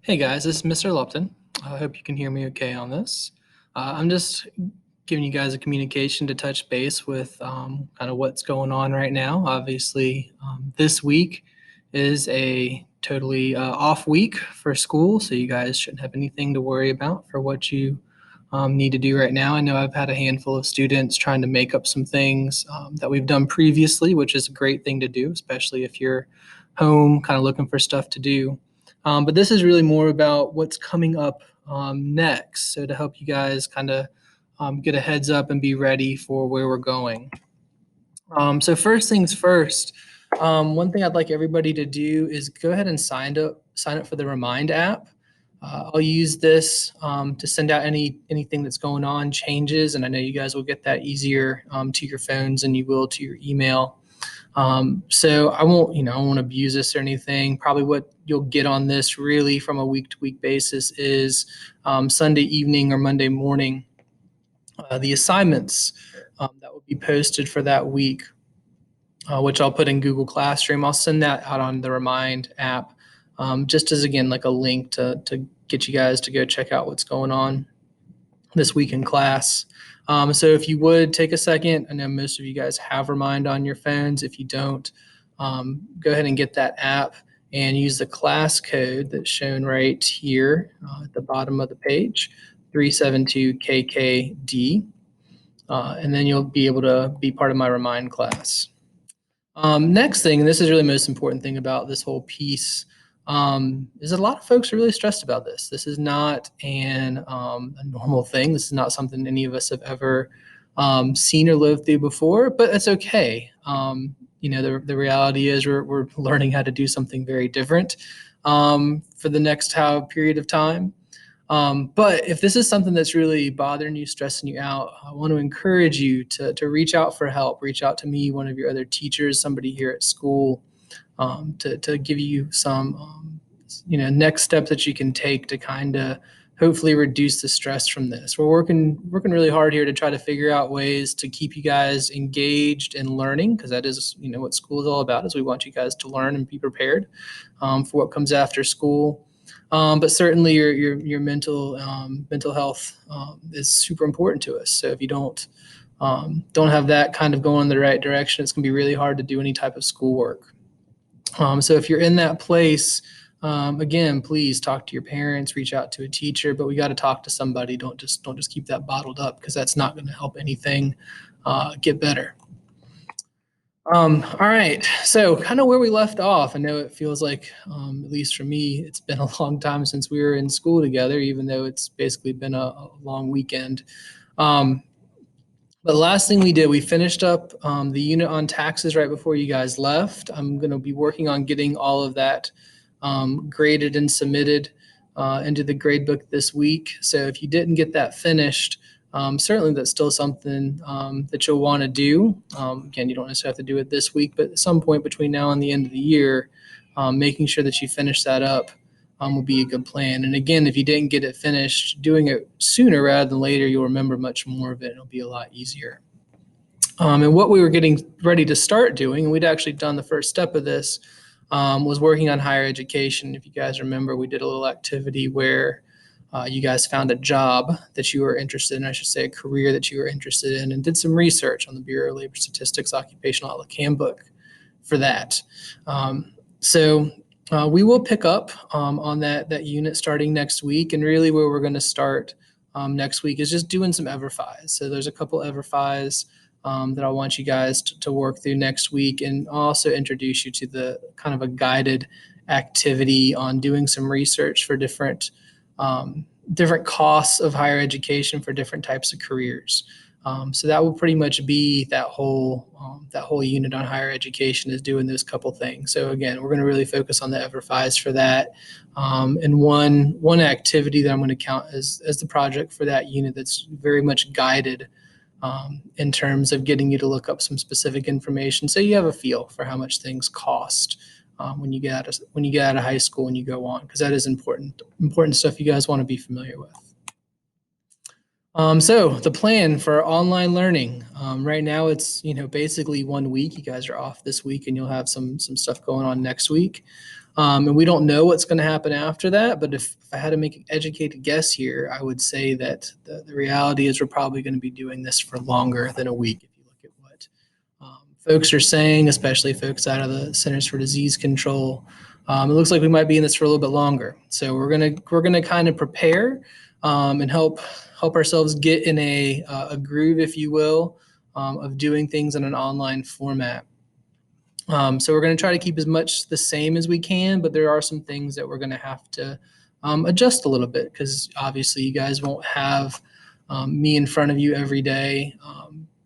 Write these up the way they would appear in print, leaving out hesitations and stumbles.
Hey guys, this is Mr. Lupton. I hope you can hear me okay on this. I'm just giving you guys a communication to touch base with kind of what's going on right now. Obviously, this week is a totally off week for school, so you guys shouldn't have anything to worry about for what you need to do right now. I know I've had a handful of students trying to make up some things that we've done previously, which is a great thing to do, especially if you're home kind of looking for stuff to do. But this is really more about what's coming up next. So to help you guys kind of get a heads up and be ready for where we're going. So first things first, one thing I'd like everybody to do is go ahead and sign up for the Remind app. I'll use this to send out anything that's going on, changes, and I know you guys will get that easier to your phones than you will to your email. So I won't abuse this or anything. Probably what you'll get on this really from a week-to-week basis is Sunday evening or Monday morning, the assignments that will be posted for that week, which I'll put in Google Classroom. I'll send that out on the Remind app, just as, again, like a link to get you guys to go check out what's going on this week in class. So if you would take a second, I know most of you guys have Remind on your phones. If you don't, go ahead and get that app and use the class code that's shown right here at the bottom of the page, 372KKD, and then you'll be able to be part of my Remind class. Next thing, and this is really the most important thing about this whole piece, is a lot of folks are really stressed about this. This is not a normal thing. This is not something any of us have ever seen or lived through before, but it's okay. The reality is we're learning how to do something very different for the next period of time. But if this is something that's really bothering you, stressing you out, I want to encourage you to reach out for help. Reach out to me, one of your other teachers, somebody here at school, to give you some next steps that you can take to kind of hopefully reduce the stress from this. We're working really hard here to try to figure out ways to keep you guys engaged in learning, because that is what school is all about. Is we want you guys to learn and be prepared for what comes after school. But certainly your mental health is super important to us. So if you don't have that kind of going in the right direction, it's going to be really hard to do any type of schoolwork. So if you're in that place, again, please talk to your parents, reach out to a teacher, but we got to talk to somebody. Don't just keep that bottled up, because that's not going to help anything get better. All right, so kind of where we left off. I know it feels like, at least for me, it's been a long time since we were in school together, even though it's basically been a long weekend. But the last thing we did, we finished up the unit on taxes right before you guys left. I'm going to be working on getting all of that graded and submitted into the grade book this week. So if you didn't get that finished, certainly that's still something that you'll want to do. Again, you don't necessarily have to do it this week, but at some point between now and the end of the year, making sure that you finish that up will be a good plan. And again, if you didn't get it finished, doing it sooner rather than later, you'll remember much more of it. It'll be a lot easier. And what we were getting ready to start doing, and we'd actually done the first step of this, was working on higher education. If you guys remember, we did a little activity where you guys found a job that you were interested in, I should say a career that you were interested in, and did some research on the Bureau of Labor Statistics Occupational Outlook Handbook for that. We will pick up on that unit starting next week, and really where we're going to start next week is just doing some EverFis. So there's a couple EverFis that I want you guys to work through next week, and also introduce you to the kind of a guided activity on doing some research for different costs of higher education for different types of careers. So that will pretty much be that whole unit on higher education, is doing those couple things. So again, we're going to really focus on the EverFis for that. And one activity that I'm going to count as the project for that unit that's very much guided in terms of getting you to look up some specific information, so you have a feel for how much things cost when you get out of high school and you go on, because that is important stuff you guys want to be familiar with. So the plan for online learning, right now it's basically 1 week. You guys are off this week, and you'll have some stuff going on next week. And we don't know what's going to happen after that. But if I had to make an educated guess here, I would say that the reality is we're probably going to be doing this for longer than a week. If you look at what folks are saying, especially folks out of the Centers for Disease Control, it looks like we might be in this for a little bit longer. So we're gonna kind of prepare and help ourselves get in a groove, if you will, of doing things in an online format. So we're going to try to keep as much the same as we can, but there are some things that we're going to have to adjust a little bit because obviously you guys won't have me in front of you every day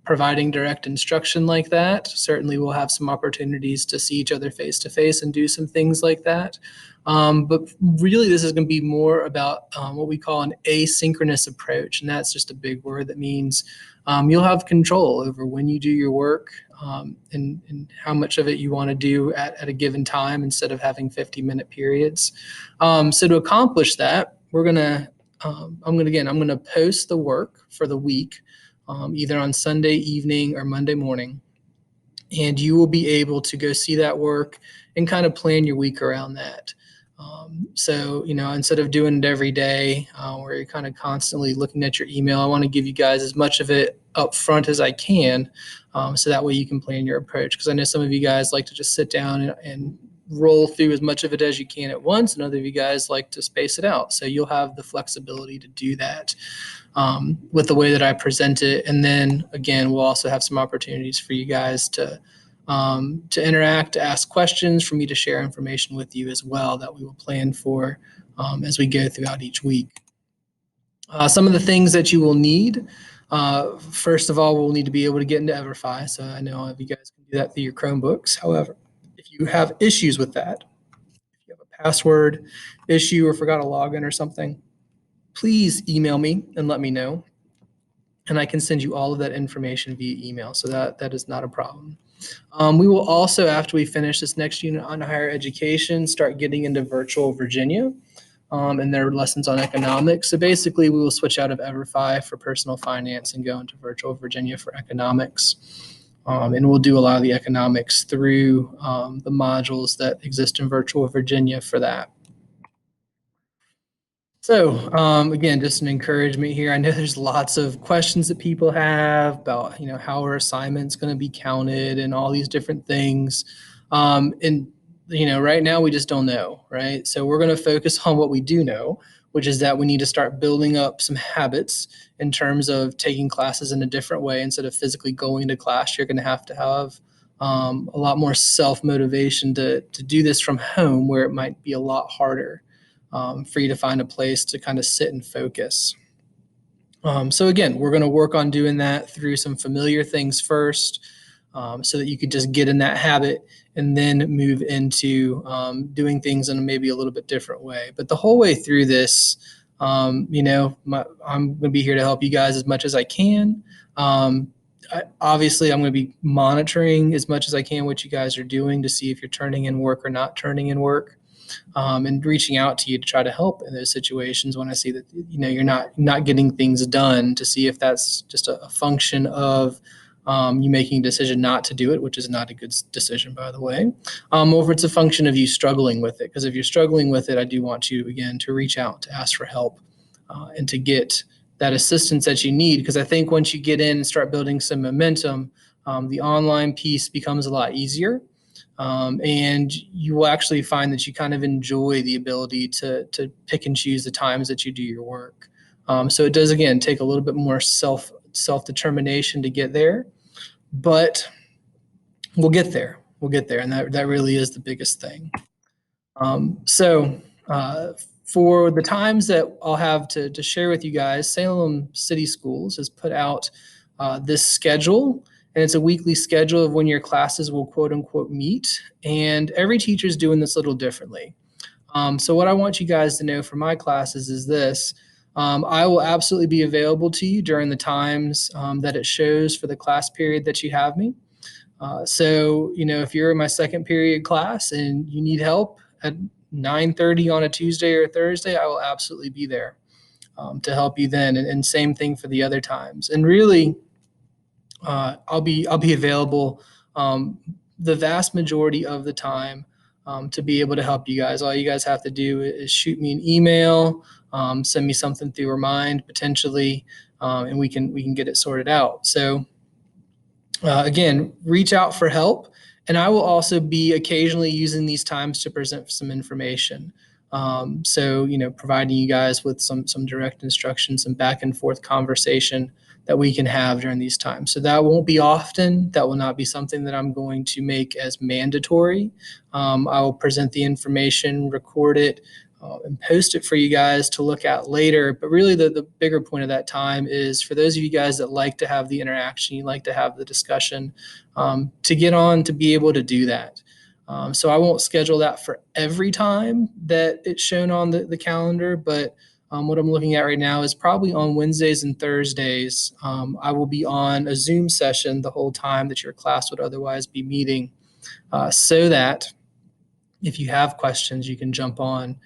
providing direct instruction like that. Certainly we'll have some opportunities to see each other face to face and do some things like that. But really this is going to be more about what we call an asynchronous approach. And that's just a big word that means you'll have control over when you do your work and how much of it you want to do at a given time instead of having 50-minute periods. So to accomplish that, I'm going to post the work for the week either on Sunday evening or Monday morning. And you will be able to go see that work and kind of plan your week around that. So, instead of doing it every day where you're kind of constantly looking at your email, I want to give you guys as much of it up front as I can so that way you can plan your approach. Because I know some of you guys like to just sit down and roll through as much of it as you can at once, and other of you guys like to space it out. So you'll have the flexibility to do that with the way that I present it. And then again, we'll also have some opportunities for you guys to interact, to ask questions, for me to share information with you as well that we will plan for as we go throughout each week. Some of the things that you will need, first of all, we'll need to be able to get into EverFi. So I know if you guys can do that through your Chromebooks. However, if you have issues with that, if you have a password issue or forgot a login or something, please email me and let me know. And I can send you all of that information via email. So that is not a problem. We will also, after we finish this next unit on higher education, start getting into Virtual Virginia and their lessons on economics. So basically, we will switch out of EverFi for personal finance and go into Virtual Virginia for economics. And we'll do a lot of the economics through the modules that exist in Virtual Virginia for that. So again, just an encouragement here. I know there's lots of questions that people have about, how are assignments going to be counted and all these different things. And, right now we just don't know, right? So we're going to focus on what we do know, which is that we need to start building up some habits in terms of taking classes in a different way. Instead of physically going to class, you're going to have a lot more self-motivation to do this from home, where it might be a lot harder. For you to find a place to kind of sit and focus. So again, we're going to work on doing that through some familiar things first so that you could just get in that habit and then move into doing things in maybe a little bit different way. But the whole way through this, I'm going to be here to help you guys as much as I can. Obviously, I'm going to be monitoring as much as I can what you guys are doing to see if you're turning in work or not turning in work. And reaching out to you to try to help in those situations when I see that you're not getting things done, to see if that's just a function of you making a decision not to do it, which is not a good decision, by the way, or if it's a function of you struggling with it. Because if you're struggling with it, I do want you, again, to reach out, to ask for help, and to get that assistance that you need. Because I think once you get in and start building some momentum, the online piece becomes a lot easier. And you will actually find that you kind of enjoy the ability to pick and choose the times that you do your work. So it does, again, take a little bit more self-determination to get there, but we'll get there. And that really is the biggest thing. So for the times that I'll have to share with you guys, Salem City Schools has put out this schedule. And it's a weekly schedule of when your classes will quote unquote meet. And every teacher is doing this a little differently. So what I want you guys to know for my classes is this. I will absolutely be available to you during the times that it shows for the class period that you have me. So, if you're in my second period class and you need help at 9:30 on a Tuesday or Thursday, I will absolutely be there to help you then. And same thing for the other times. And really, I'll be available the vast majority of the time to be able to help you guys. All you guys have to do is shoot me an email, send me something through Remind potentially, and we can get it sorted out. So again, reach out for help. And I will also be occasionally using these times to present some information. So, providing you guys with some direct instructions, some back and forth conversation that we can have during these times. So that won't be often. That will not be something that I'm going to make as mandatory. I will present the information, record it, and post it for you guys to look at later. But really the bigger point of that time is for those of you guys that like to have the interaction, you like to have the discussion, to get on to be able to do that. So I won't schedule that for every time that it's shown on the calendar, but what I'm looking at right now is probably on Wednesdays and Thursdays. I will be on a Zoom session the whole time that your class would otherwise be meeting, so that if you have questions, you can jump on.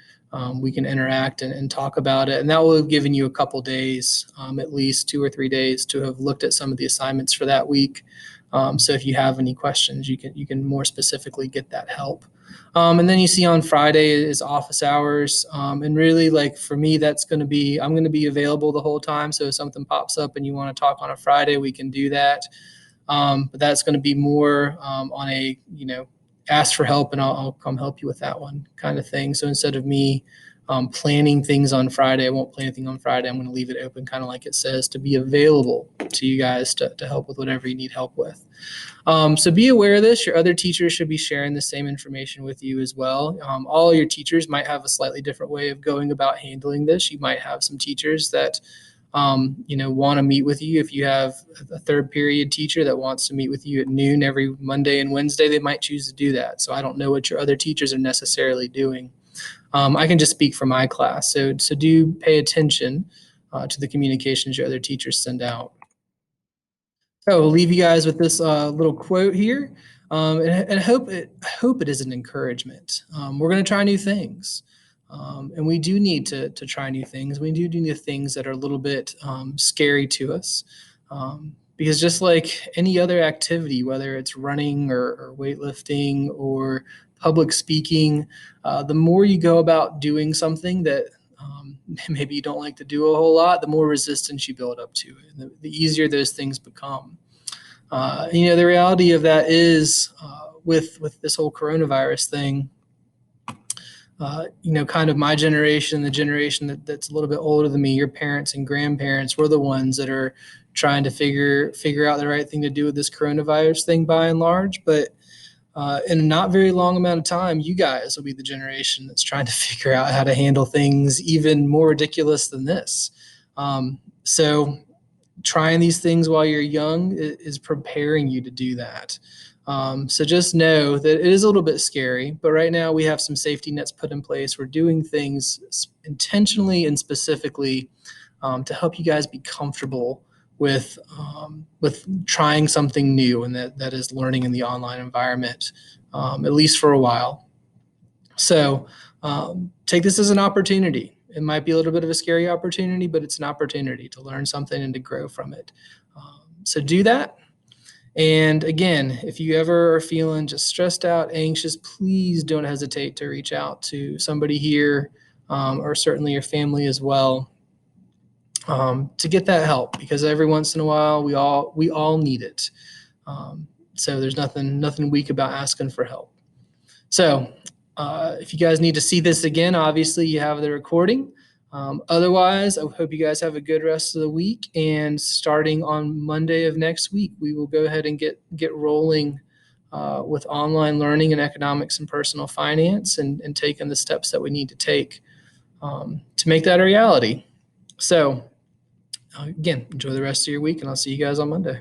We can interact and talk about it. And that will have given you a couple days, at least 2 or 3 days, to have looked at some of the assignments for that week. So if you have any questions, you can more specifically get that help. And then you see on Friday is office hours. And really, like for me, I'm going to be available the whole time. So if something pops up and you want to talk on a Friday, we can do that. But that's going to be more on a, ask for help and I'll come help you with that one kind of thing. So instead of me planning things on Friday, I won't plan anything on Friday. I'm going to leave it open, kind of like it says, to be available to you guys to help with whatever you need help with. So be aware of this. Your other teachers should be sharing the same information with you as well. All your teachers might have a slightly different way of going about handling this. You might have some teachers that want to meet with you. If you have a third period teacher that wants to meet with you at noon every Monday and Wednesday, they might choose to do that. So I don't know what your other teachers are necessarily doing. I can just speak for my class. So do pay attention to the communications your other teachers send out. So we'll leave you guys with this little quote here, and I hope it is an encouragement. We're going to try new things, and we do need to try new things. We do new things that are a little bit scary to us, because just like any other activity, whether it's running or weightlifting or public speaking, the more you go about doing something that maybe you don't like to do a whole lot, the more resistance you build up to it, and the easier those things become. The reality of that is with this whole coronavirus thing, kind of my generation, the generation that's a little bit older than me, your parents and grandparents were the ones that are trying to figure out the right thing to do with this coronavirus thing by and large. But in a not very long amount of time, you guys will be the generation that's trying to figure out how to handle things even more ridiculous than this. So trying these things while you're young is preparing you to do that. So just know that it is a little bit scary, but right now we have some safety nets put in place. We're doing things intentionally and specifically to help you guys be comfortable with trying something new, and that is learning in the online environment, at least for a while. So take this as an opportunity. It might be a little bit of a scary opportunity, but it's an opportunity to learn something and to grow from it. So do that. And again, if you ever are feeling just stressed out, anxious, please don't hesitate to reach out to somebody here, or certainly your family as well, to get that help, because every once in a while we all need it. So there's nothing weak about asking for help. So if you guys need to see this again, obviously you have the recording. Otherwise, I hope you guys have a good rest of the week. And starting on Monday of next week, we will go ahead and get rolling with online learning in economics and personal finance, and taking the steps that we need to take to make that a reality. So again, enjoy the rest of your week, and I'll see you guys on Monday.